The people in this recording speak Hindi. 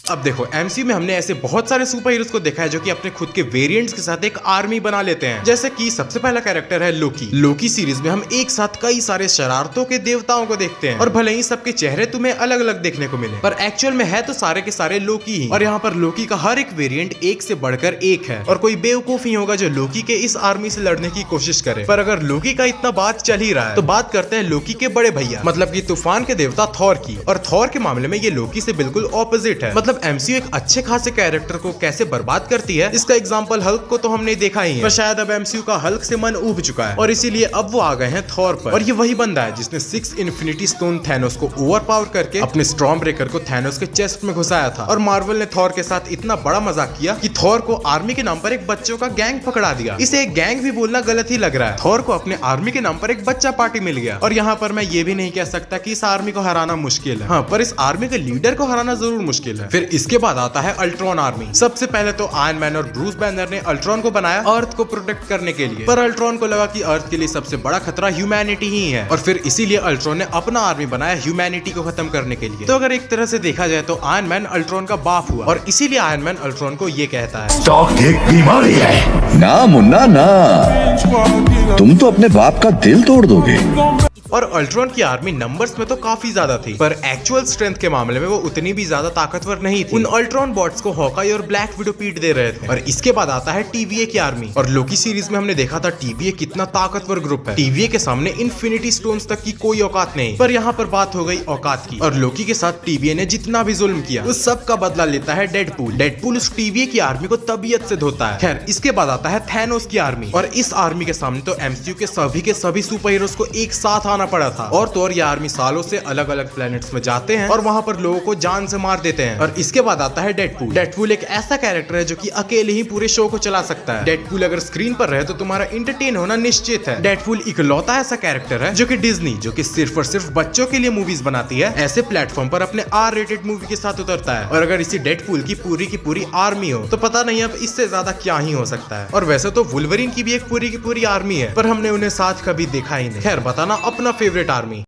अब देखो एमसीयू में हमने ऐसे बहुत सारे सुपर हीरोज को देखा है जो कि अपने खुद के वेरिएंट्स के साथ एक आर्मी बना लेते हैं। जैसे कि सबसे पहला कैरेक्टर है लोकी। लोकी सीरीज में हम एक साथ कई सारे शरारतों के देवताओं को देखते हैं और भले ही सबके चेहरे तुम्हें अलग अलग देखने को मिले, पर एक्चुअल में है तो सारे के सारे लोकी ही। और यहाँ पर लोकी का हर एक वेरिएंट एक से बढ़कर एक है और कोई बेवकूफ ही होगा जो लोकी के इस आर्मी से लड़ने की कोशिश करे। पर अगर लोकी का इतना बात चल ही रहा है तो बात करते हैं लोकी के बड़े भैया मतलब कि तूफान के देवता थॉर की। और थॉर के मामले में ये लोकी से बिल्कुल ऑपोजिट है। मतलब एमसीयू एक अच्छे खासे कैरेक्टर को कैसे बर्बाद करती है इसका एग्जांपल हल्क को तो हमने देखा ही है, पर शायद अब एमसीयू का हल्क से मन उब चुका है और इसीलिए अब वो आ गए हैं थॉर पर। और ये वही बंदा है जिसने 6 इन्फिनिटी स्टोन थैनोस को ओवरपावर करके अपने स्टॉर्म ब्रेकर को थैनोस के चेस्ट में घुसाया था। और मार्वल ने थॉर के साथ इतना बड़ा मजाक किया कि थॉर को आर्मी के नाम पर एक बच्चों का गैंग पकड़ा दिया। इसे एक गैंग भी बोलना गलत ही लग रहा है। थॉर को अपने आर्मी के नाम पर एक बच्चा पार्टी मिल गया। और यहाँ पर मैं ये भी नहीं कह सकता कि इस आर्मी को हराना मुश्किल है, हाँ, पर इस आर्मी के लीडर को हराना जरूर मुश्किल है। फिर इसके बाद आता है अल्ट्रॉन आर्मी। सबसे पहले तो आयरन मैन और ब्रूस बैनर ने अल्ट्रॉन को बनाया अर्थ को प्रोटेक्ट करने के लिए, पर अल्ट्रॉन को लगा कि अर्थ के लिए सबसे बड़ा खतरा ह्यूमैनिटी ही है और फिर इसीलिए अल्ट्रॉन ने अपना आर्मी बनाया ह्यूमैनिटी को खत्म करने के लिए। तो अगर एक तरह से देखा जाए तो आयरन मैन अल्ट्रॉन का बाप हुआ और इसीलिए आयरन मैन अल्ट्रॉन को ये कहता है, स्टॉक एक बीमारी है ना मुन्ना ना, तुम तो अपने बाप का दिल तोड़ दोगे। और अल्ट्रॉन की आर्मी नंबर्स में तो काफी ज्यादा थी, पर एक्चुअल स्ट्रेंथ के मामले में वो उतनी भी ज्यादा ताकतवर नहीं थी। उन अल्ट्रॉन बॉट्स को हॉकाई और ब्लैक विडो पीट दे रहे थे। और इसके बाद आता है टीवीए की आर्मी। और लोकी सीरीज में हमने देखा था टीवीए कितना ताकतवर ग्रुप है। टीवीए के सामने इन्फिनिटी स्टोन्स तक की कोई औकात नहीं। पर यहाँ पर बात हो गई औकात की और लोकी के साथ टीवीए ने जितना भी जुल्म किया उस सब का बदला लेता है डेडपूल। डेडपूल उस टीवीए की आर्मी को तबीयत से धोता है। खैर इसके बाद आता है थैनोस की आर्मी और इस आर्मी के सामने तो एमसीयू के सभी सुपर हीरोज को एक साथ आना पड़ा था। और ये आर्मी सालों से अलग अलग प्लैनेट्स में जाते हैं और वहां पर लोगों को जान से मार देते हैं। और इसके बाद आता है डेडपूल। डेडपूल एक ऐसा कैरेक्टर है जो कि अकेले ही पूरे शो को चला सकता है। डेडपूल अगर स्क्रीन पर रहे तो तुम्हारा इंटरटेन होना निश्चित है। डेडपूल इकलौता ऐसा कैरेक्टर है जो कि डिज्नी, जो कि सिर्फ और सिर्फ बच्चों के लिए मूवीज बनाती है, ऐसे प्लेटफॉर्म पर अपने आर रेटेड मूवी के साथ उतरता है। और अगर इसी डेडपूल की पूरी आर्मी हो तो पता नहीं अब इससे ज्यादा क्या ही हो सकता है। और वैसे तो वुल्वरीन की भी एक पूरी की पूरी आर्मी है, पर हमने उन्हें साथ कभी देखा ही नहीं। खैर बताना अपना फेवरेट आर्मी।